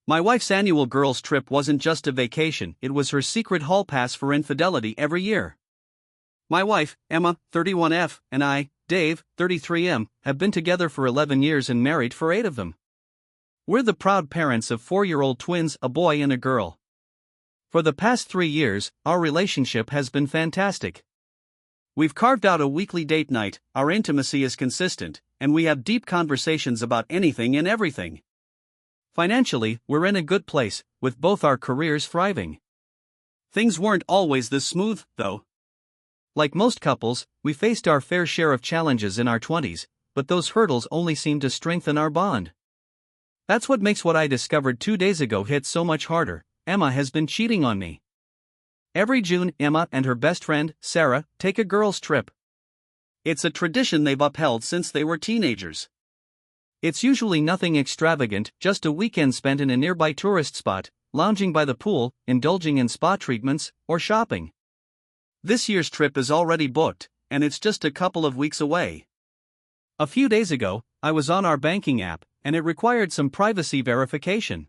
My wife's annual girls' trip wasn't just a vacation, it was her secret hall pass for infidelity every year. My wife, Emma, 31F, and I, Dave, 33M, have been together for 11 years and married for 8 of them. We're the proud parents of 4-year-old twins, a boy and a girl. For the past 3 years, our relationship has been fantastic. We've carved out a weekly date night, our intimacy is consistent, and we have deep conversations about anything and everything. Financially, we're in a good place, with both our careers thriving. Things weren't always this smooth, though. Like most couples, we faced our fair share of challenges in our 20s, but those hurdles only seemed to strengthen our bond. That's what makes what I discovered 2 days ago hit so much harder. Emma has been cheating on me. Every June, Emma and her best friend, Sarah, take a girls' trip. It's a tradition they've upheld since they were teenagers. It's usually nothing extravagant, just a weekend spent in a nearby tourist spot, lounging by the pool, indulging in spa treatments, or shopping. This year's trip is already booked, and it's just a couple of weeks away. A few days ago, I was on our banking app, and it required some privacy verification.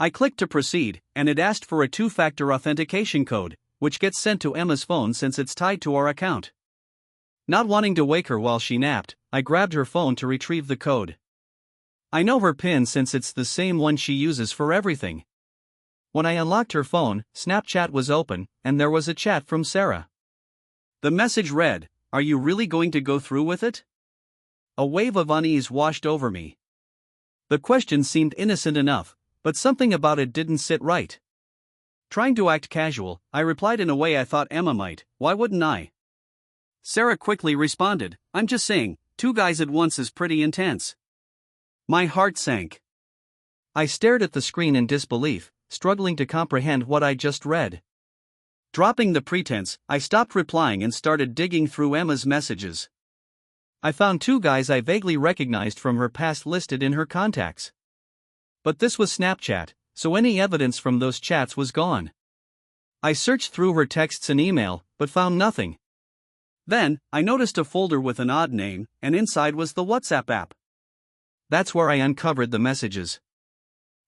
I clicked to proceed, and it asked for a 2-factor authentication code, which gets sent to Emma's phone since it's tied to our account. Not wanting to wake her while she napped, I grabbed her phone to retrieve the code. I know her PIN since it's the same one she uses for everything. When I unlocked her phone, Snapchat was open, and there was a chat from Sarah. The message read, "Are you really going to go through with it?" A wave of unease washed over me. The question seemed innocent enough, but something about it didn't sit right. Trying to act casual, I replied in a way I thought Emma might. Why wouldn't I? Sarah quickly responded, "I'm just saying, 2 guys at once is pretty intense." My heart sank. I stared at the screen in disbelief, struggling to comprehend what I just read. Dropping the pretense, I stopped replying and started digging through Emma's messages. I found 2 guys I vaguely recognized from her past listed in her contacts. But this was Snapchat, so any evidence from those chats was gone. I searched through her texts and email, but found nothing. Then, I noticed a folder with an odd name, and inside was the WhatsApp app. That's where I uncovered the messages.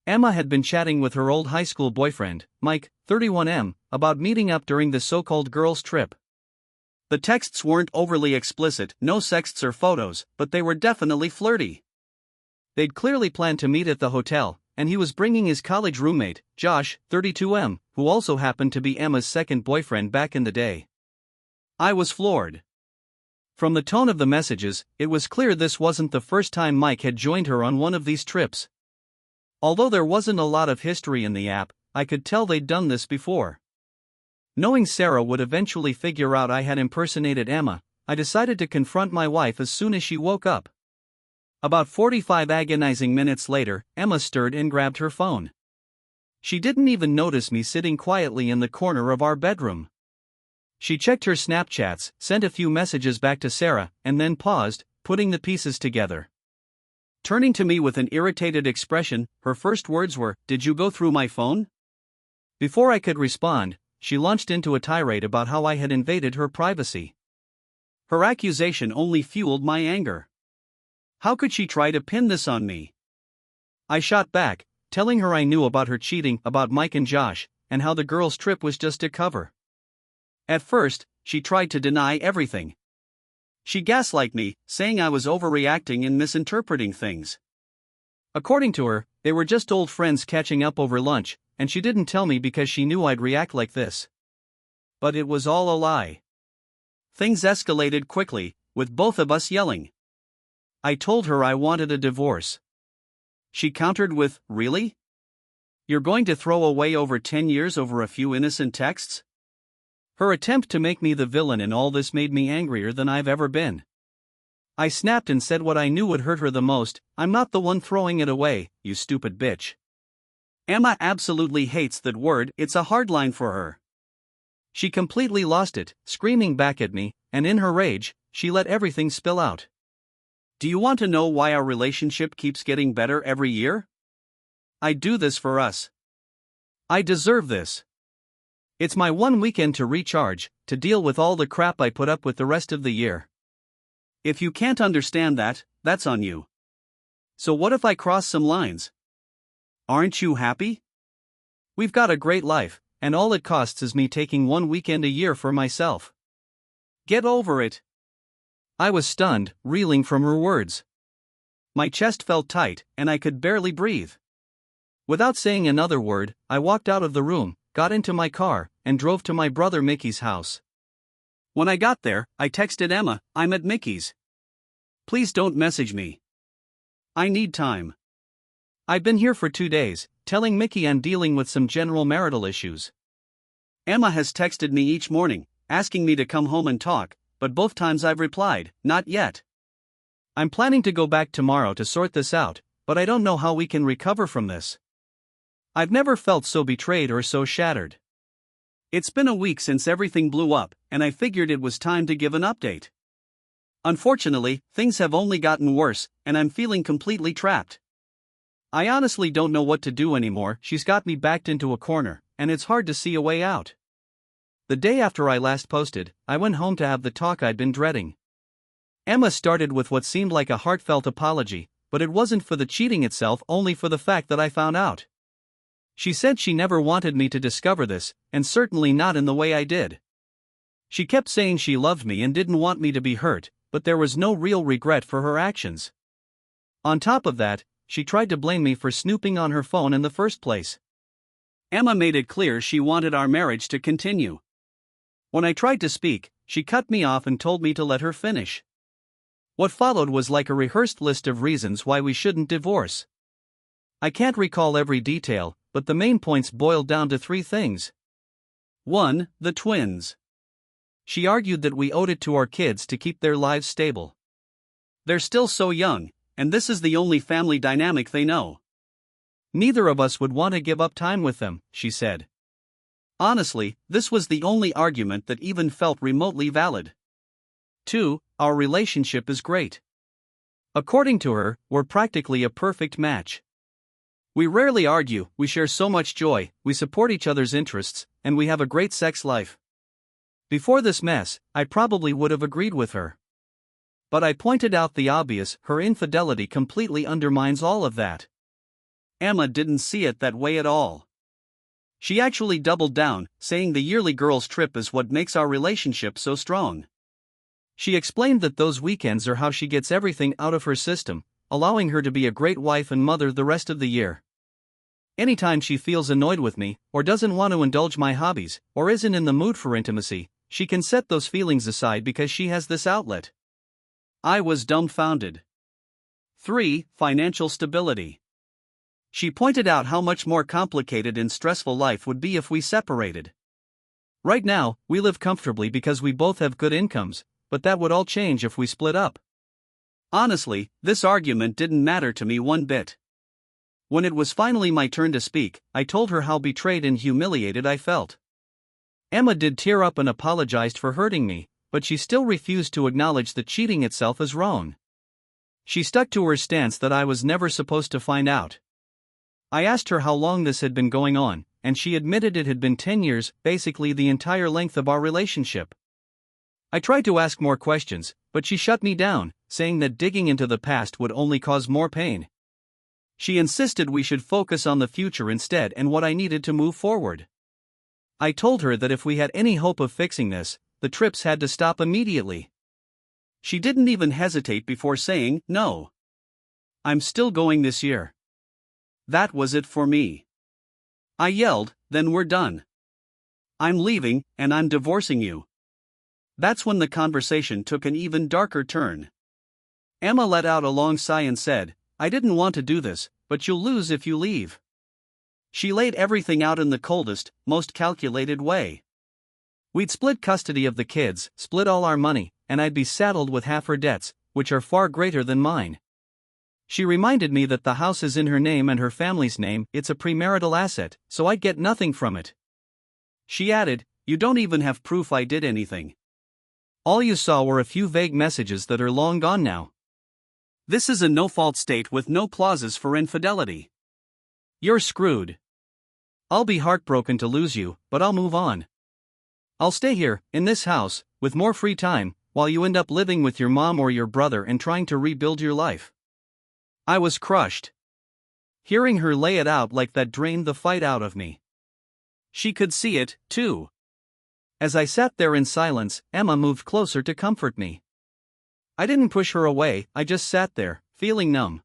Emma had been chatting with her old high school boyfriend, Mike, 31M, about meeting up during the so-called girls' trip. The texts weren't overly explicit, no sexts or photos, but they were definitely flirty. They'd clearly planned to meet at the hotel, and he was bringing his college roommate, Josh, 32M, who also happened to be Emma's second boyfriend back in the day. I was floored. From the tone of the messages, it was clear this wasn't the first time Mike had joined her on one of these trips. Although there wasn't a lot of history in the app, I could tell they'd done this before. Knowing Sarah would eventually figure out I had impersonated Emma, I decided to confront my wife as soon as she woke up. About 45 agonizing minutes later, Emma stirred and grabbed her phone. She didn't even notice me sitting quietly in the corner of our bedroom. She checked her Snapchats, sent a few messages back to Sarah, and then paused, putting the pieces together. Turning to me with an irritated expression, her first words were, "Did you go through my phone?" Before I could respond, she launched into a tirade about how I had invaded her privacy. Her accusation only fueled my anger. How could she try to pin this on me? I shot back, telling her I knew about her cheating, about Mike and Josh, and how the girls' trip was just a cover. At first, she tried to deny everything. She gaslighted me, saying I was overreacting and misinterpreting things. According to her, they were just old friends catching up over lunch, and she didn't tell me because she knew I'd react like this. But it was all a lie. Things escalated quickly, with both of us yelling. I told her I wanted a divorce. She countered with, "Really? You're going to throw away over 10 years over a few innocent texts?" Her attempt to make me the villain in all this made me angrier than I've ever been. I snapped and said what I knew would hurt her the most, "I'm not the one throwing it away, you stupid bitch." Emma absolutely hates that word, it's a hard line for her. She completely lost it, screaming back at me, and in her rage, she let everything spill out. Do you want to know why our relationship keeps getting better every year? I do this for us. I deserve this. It's my one weekend to recharge, to deal with all the crap I put up with the rest of the year. If you can't understand that, that's on you. So what if I cross some lines? Aren't you happy? We've got a great life, and all it costs is me taking one weekend a year for myself. Get over it. I was stunned, reeling from her words. My chest felt tight, and I could barely breathe. Without saying another word, I walked out of the room, got into my car, and drove to my brother Mickey's house. When I got there, I texted Emma, "I'm at Mickey's. Please don't message me. I need time. I've been here for 2 days, telling Mickey I'm dealing with some general marital issues. Emma has texted me each morning, asking me to come home and talk, but both times I've replied, not yet. I'm planning to go back tomorrow to sort this out, but I don't know how we can recover from this. I've never felt so betrayed or so shattered. It's been a week since everything blew up, and I figured it was time to give an update. Unfortunately, things have only gotten worse, and I'm feeling completely trapped. I honestly don't know what to do anymore. She's got me backed into a corner, and it's hard to see a way out." The day after I last posted, I went home to have the talk I'd been dreading. Emma started with what seemed like a heartfelt apology, but it wasn't for the cheating itself, only for the fact that I found out. She said she never wanted me to discover this, and certainly not in the way I did. She kept saying she loved me and didn't want me to be hurt, but there was no real regret for her actions. On top of that, she tried to blame me for snooping on her phone in the first place. Emma made it clear she wanted our marriage to continue. When I tried to speak, she cut me off and told me to let her finish. What followed was like a rehearsed list of reasons why we shouldn't divorce. I can't recall every detail, but the main points boiled down to 3 things. 1. The twins. She argued that we owed it to our kids to keep their lives stable. They're still so young, and this is the only family dynamic they know. Neither of us would want to give up time with them, she said. Honestly, this was the only argument that even felt remotely valid. 2. Our relationship is great. According to her, we're practically a perfect match. We rarely argue, we share so much joy, we support each other's interests, and we have a great sex life. Before this mess, I probably would have agreed with her. But I pointed out the obvious: her infidelity completely undermines all of that. Emma didn't see it that way at all. She actually doubled down, saying the yearly girls' trip is what makes our relationship so strong. She explained that those weekends are how she gets everything out of her system, allowing her to be a great wife and mother the rest of the year. Anytime she feels annoyed with me, or doesn't want to indulge my hobbies, or isn't in the mood for intimacy, she can set those feelings aside because she has this outlet. I was dumbfounded. 3. Financial stability. She pointed out how much more complicated and stressful life would be if we separated. Right now, we live comfortably because we both have good incomes, but that would all change if we split up. Honestly, this argument didn't matter to me one bit. When it was finally my turn to speak, I told her how betrayed and humiliated I felt. Emma did tear up and apologized for hurting me, but she still refused to acknowledge that cheating itself is wrong. She stuck to her stance that I was never supposed to find out. I asked her how long this had been going on, and she admitted it had been 10 years, basically the entire length of our relationship. I tried to ask more questions, but she shut me down, saying that digging into the past would only cause more pain. She insisted we should focus on the future instead and what I needed to move forward. I told her that if we had any hope of fixing this, the trips had to stop immediately. She didn't even hesitate before saying, "No. I'm still going this year." That was it for me. I yelled, "Then we're done. I'm leaving, and I'm divorcing you." That's when the conversation took an even darker turn. Emma let out a long sigh and said, "I didn't want to do this, but you'll lose if you leave." She laid everything out in the coldest, most calculated way. We'd split custody of the kids, split all our money, and I'd be saddled with half her debts, which are far greater than mine. She reminded me that the house is in her name and her family's name, it's a premarital asset, so I'd get nothing from it. She added, "You don't even have proof I did anything. All you saw were a few vague messages that are long gone now. This is a no-fault state with no clauses for infidelity. You're screwed. I'll be heartbroken to lose you, but I'll move on. I'll stay here, in this house, with more free time, while you end up living with your mom or your brother and trying to rebuild your life." I was crushed. Hearing her lay it out like that drained the fight out of me. She could see it, too. As I sat there in silence, Emma moved closer to comfort me. I didn't push her away, I just sat there, feeling numb.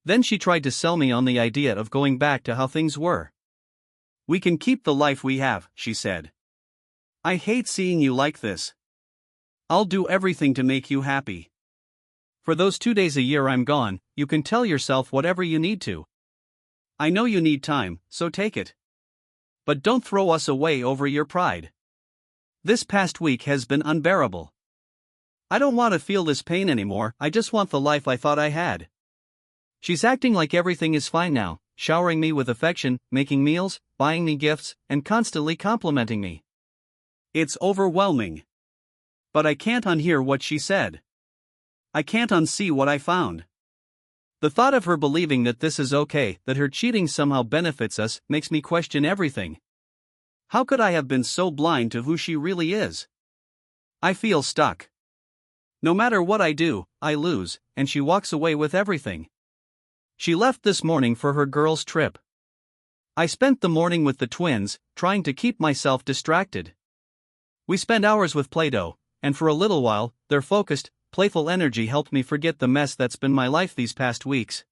Then she tried to sell me on the idea of going back to how things were. "We can keep the life we have," she said. "I hate seeing you like this. I'll do everything to make you happy. For those 2 days a year I'm gone, you can tell yourself whatever you need to. I know you need time, so take it. But don't throw us away over your pride. This past week has been unbearable. I don't want to feel this pain anymore, I just want the life I thought I had." She's acting like everything is fine now, showering me with affection, making meals, buying me gifts, and constantly complimenting me. It's overwhelming. But I can't unhear what she said. I can't unsee what I found. The thought of her believing that this is okay, that her cheating somehow benefits us, makes me question everything. How could I have been so blind to who she really is? I feel stuck. No matter what I do, I lose, and she walks away with everything. She left this morning for her girls' trip. I spent the morning with the twins, trying to keep myself distracted. We spent hours with Play-Doh, and for a little while, their focused, playful energy helped me forget the mess that's been my life these past weeks.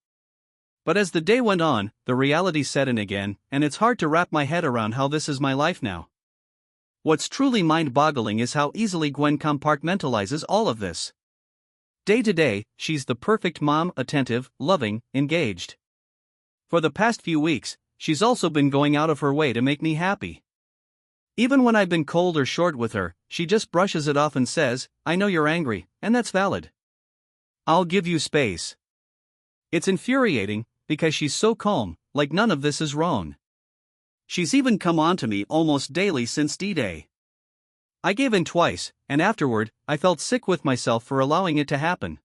But as the day went on, the reality set in again, and it's hard to wrap my head around how this is my life now. What's truly mind-boggling is how easily Gwen compartmentalizes all of this. Day to day, she's the perfect mom, attentive, loving, engaged. For the past few weeks, she's also been going out of her way to make me happy. Even when I've been cold or short with her, she just brushes it off and says, "I know you're angry, and that's valid. I'll give you space." It's infuriating, because she's so calm, like none of this is wrong. She's even come on to me almost daily since D-Day. I gave in twice, and afterward, I felt sick with myself for allowing it to happen.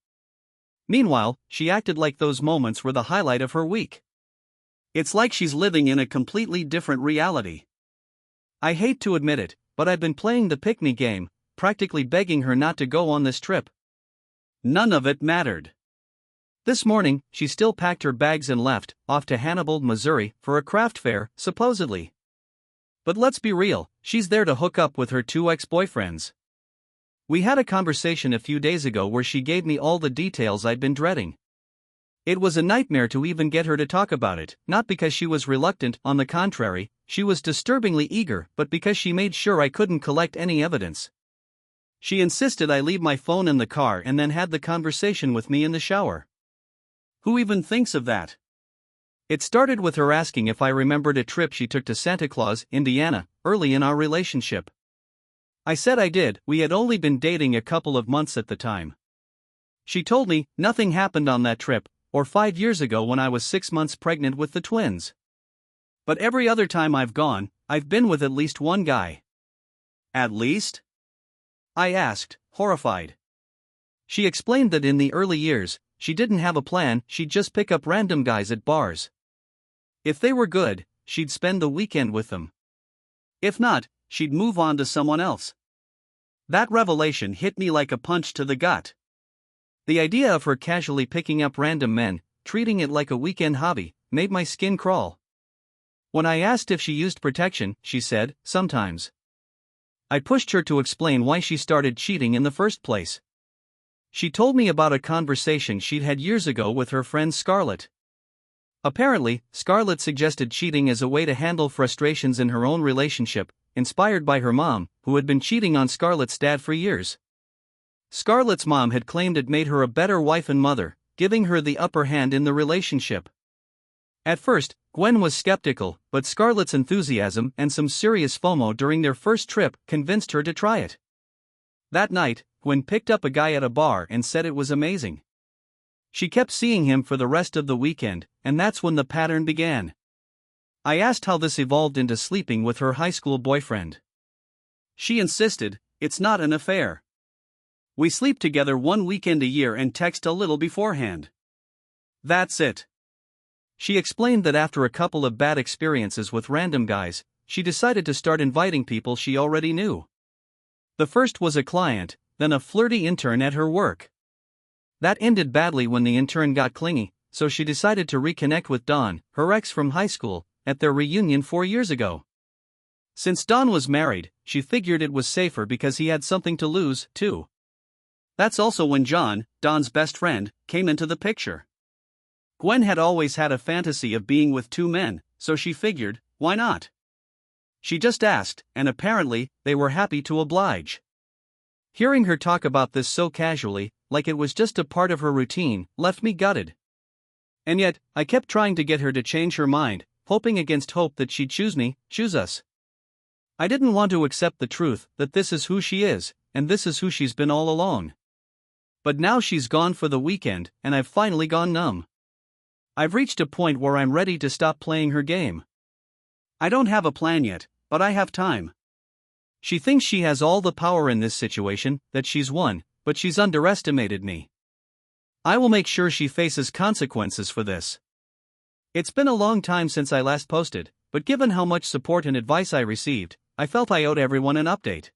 Meanwhile, she acted like those moments were the highlight of her week. It's like she's living in a completely different reality. I hate to admit it, but I've been playing the pick-me game, practically begging her not to go on this trip. None of it mattered. This morning, she still packed her bags and left, off to Hannibal, Missouri, for a craft fair, supposedly. But let's be real, she's there to hook up with her 2 ex-boyfriends. We had a conversation a few days ago where she gave me all the details I'd been dreading. It was a nightmare to even get her to talk about it, not because she was reluctant, on the contrary, she was disturbingly eager, but because she made sure I couldn't collect any evidence. She insisted I leave my phone in the car and then had the conversation with me in the shower. Who even thinks of that? It started with her asking if I remembered a trip she took to Santa Claus, Indiana, early in our relationship. I said I did. We had only been dating a couple of months at the time. She told me nothing happened on that trip, or 5 years ago when I was 6 months pregnant with the twins. But every other time I've gone, I've been with at least one guy. At least? I asked, horrified. She explained that in the early years, she didn't have a plan, she'd just pick up random guys at bars. If they were good, she'd spend the weekend with them. If not, she'd move on to someone else. That revelation hit me like a punch to the gut. The idea of her casually picking up random men, treating it like a weekend hobby, made my skin crawl. When I asked if she used protection, she said, sometimes. I pushed her to explain why she started cheating in the first place. She told me about a conversation she'd had years ago with her friend Scarlett. Apparently, Scarlett suggested cheating as a way to handle frustrations in her own relationship, inspired by her mom, who had been cheating on Scarlett's dad for years. Scarlett's mom had claimed it made her a better wife and mother, giving her the upper hand in the relationship. At first, Gwen was skeptical, but Scarlett's enthusiasm and some serious FOMO during their first trip convinced her to try it. That night, Gwen picked up a guy at a bar and said it was amazing. She kept seeing him for the rest of the weekend, and that's when the pattern began. I asked how this evolved into sleeping with her high school boyfriend. She insisted, it's not an affair. We sleep together one weekend a year and text a little beforehand. That's it. She explained that after a couple of bad experiences with random guys, she decided to start inviting people she already knew. The first was a client, then a flirty intern at her work. That ended badly when the intern got clingy, so she decided to reconnect with Don, her ex from high school, at their reunion 4 years ago. Since Don was married, she figured it was safer because he had something to lose, too. That's also when John, Don's best friend, came into the picture. Gwen had always had a fantasy of being with 2 men, so she figured, why not? She just asked, and apparently, they were happy to oblige. Hearing her talk about this so casually, like it was just a part of her routine, left me gutted. And yet, I kept trying to get her to change her mind, hoping against hope that she'd choose me, choose us. I didn't want to accept the truth that this is who she is, and this is who she's been all along. But now she's gone for the weekend, and I've finally gone numb. I've reached a point where I'm ready to stop playing her game. I don't have a plan yet, but I have time. She thinks she has all the power in this situation, that she's won, but she's underestimated me. I will make sure she faces consequences for this. It's been a long time since I last posted, but given how much support and advice I received, I felt I owed everyone an update.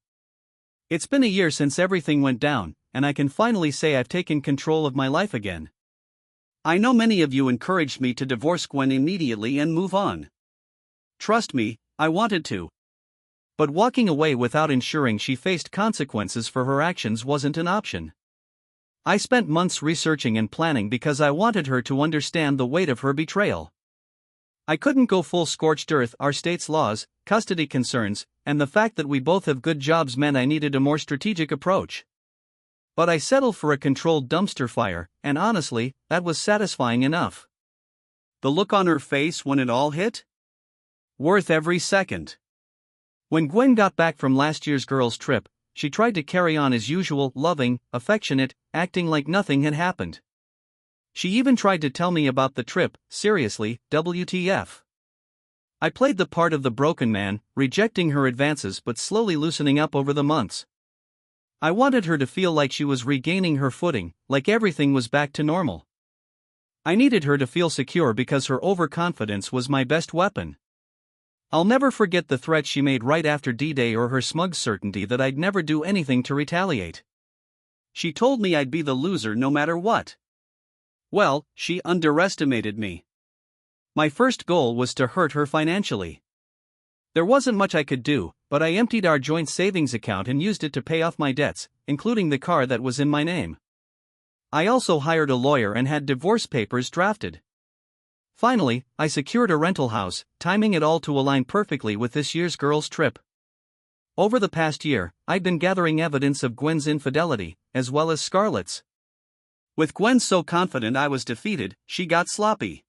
It's been a year since everything went down, and I can finally say I've taken control of my life again. I know many of you encouraged me to divorce Gwen immediately and move on. Trust me, I wanted to. But walking away without ensuring she faced consequences for her actions wasn't an option. I spent months researching and planning because I wanted her to understand the weight of her betrayal. I couldn't go full scorched earth. Our state's laws, custody concerns, and the fact that we both have good jobs meant I needed a more strategic approach. But I settled for a controlled dumpster fire, and honestly, that was satisfying enough. The look on her face when it all hit? Worth every second. When Gwen got back from last year's girls' trip, she tried to carry on as usual, loving, affectionate, acting like nothing had happened. She even tried to tell me about the trip. Seriously, WTF. I played the part of the broken man, rejecting her advances but slowly loosening up over the months. I wanted her to feel like she was regaining her footing, like everything was back to normal. I needed her to feel secure because her overconfidence was my best weapon. I'll never forget the threat she made right after D-Day or her smug certainty that I'd never do anything to retaliate. She told me I'd be the loser no matter what. Well, she underestimated me. My first goal was to hurt her financially. There wasn't much I could do, but I emptied our joint savings account and used it to pay off my debts, including the car that was in my name. I also hired a lawyer and had divorce papers drafted. Finally, I secured a rental house, timing it all to align perfectly with this year's girls' trip. Over the past year, I'd been gathering evidence of Gwen's infidelity, as well as Scarlett's. With Gwen so confident I was defeated, she got sloppy.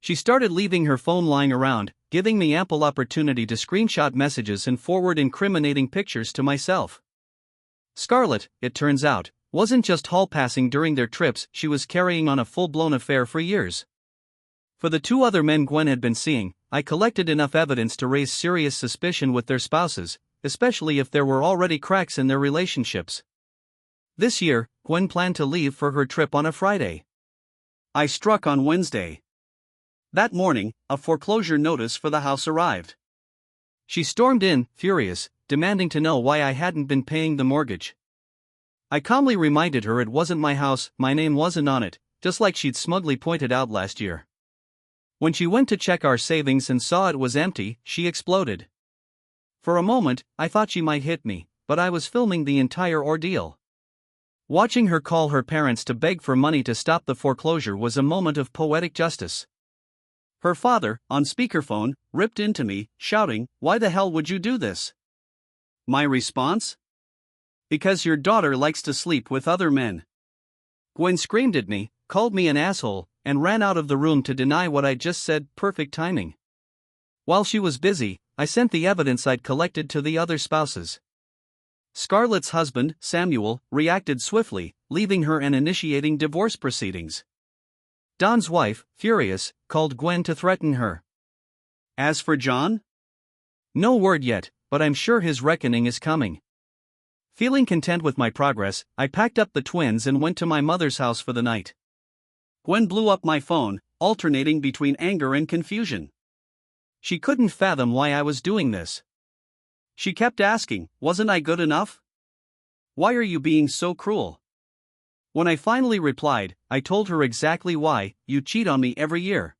She started leaving her phone lying around, giving me ample opportunity to screenshot messages and forward incriminating pictures to myself. Scarlett, it turns out, wasn't just hall-passing during their trips, she was carrying on a full-blown affair for years. For the 2 other men Gwen had been seeing, I collected enough evidence to raise serious suspicion with their spouses, especially if there were already cracks in their relationships. This year, Gwen planned to leave for her trip on a Friday. I struck on Wednesday. That morning, a foreclosure notice for the house arrived. She stormed in, furious, demanding to know why I hadn't been paying the mortgage. I calmly reminded her it wasn't my house, my name wasn't on it, just like she'd smugly pointed out last year. When she went to check our savings and saw it was empty, she exploded. For a moment, I thought she might hit me, but I was filming the entire ordeal. Watching her call her parents to beg for money to stop the foreclosure was a moment of poetic justice. Her father, on speakerphone, ripped into me, shouting, "Why the hell would you do this?" My response? "Because your daughter likes to sleep with other men." Gwen screamed at me, called me an asshole, and ran out of the room to deny what I'd just said. Perfect timing. While she was busy, I sent the evidence I'd collected to the other spouses. Scarlett's husband, Samuel, reacted swiftly, leaving her and initiating divorce proceedings. Don's wife, furious, called Gwen to threaten her. As for John? No word yet, but I'm sure his reckoning is coming. Feeling content with my progress, I packed up the twins and went to my mother's house for the night. Gwen blew up my phone, alternating between anger and confusion. She couldn't fathom why I was doing this. She kept asking, wasn't I good enough? Why are you being so cruel? When I finally replied, I told her exactly why: you cheat on me every year.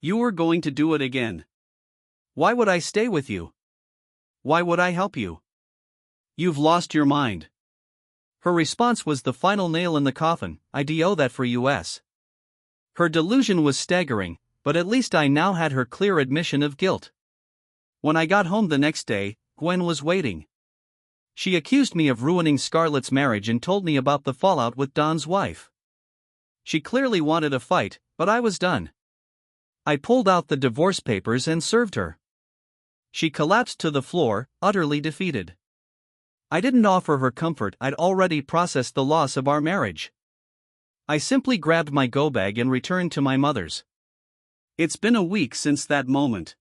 You were going to do it again. Why would I stay with you? Why would I help you? You've lost your mind. Her response was the final nail in the coffin: I do that for US. Her delusion was staggering, but at least I now had her clear admission of guilt. When I got home the next day, Gwen was waiting. She accused me of ruining Scarlett's marriage and told me about the fallout with Don's wife. She clearly wanted a fight, but I was done. I pulled out the divorce papers and served her. She collapsed to the floor, utterly defeated. I didn't offer her comfort. I'd already processed the loss of our marriage. I simply grabbed my go bag and returned to my mother's. It's been a week since that moment.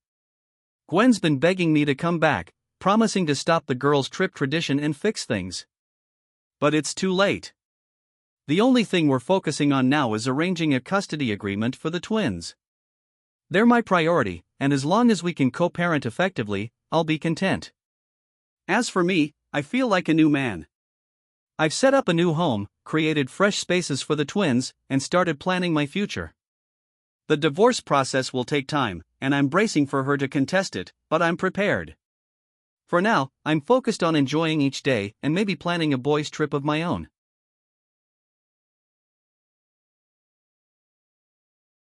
Gwen's been begging me to come back, promising to stop the girls' trip tradition and fix things. But it's too late. The only thing we're focusing on now is arranging a custody agreement for the twins. They're my priority, and as long as we can co-parent effectively, I'll be content. As for me, I feel like a new man. I've set up a new home, created fresh spaces for the twins, and started planning my future. The divorce process will take time, and I'm bracing for her to contest it, but I'm prepared. For now, I'm focused on enjoying each day and maybe planning a boys' trip of my own.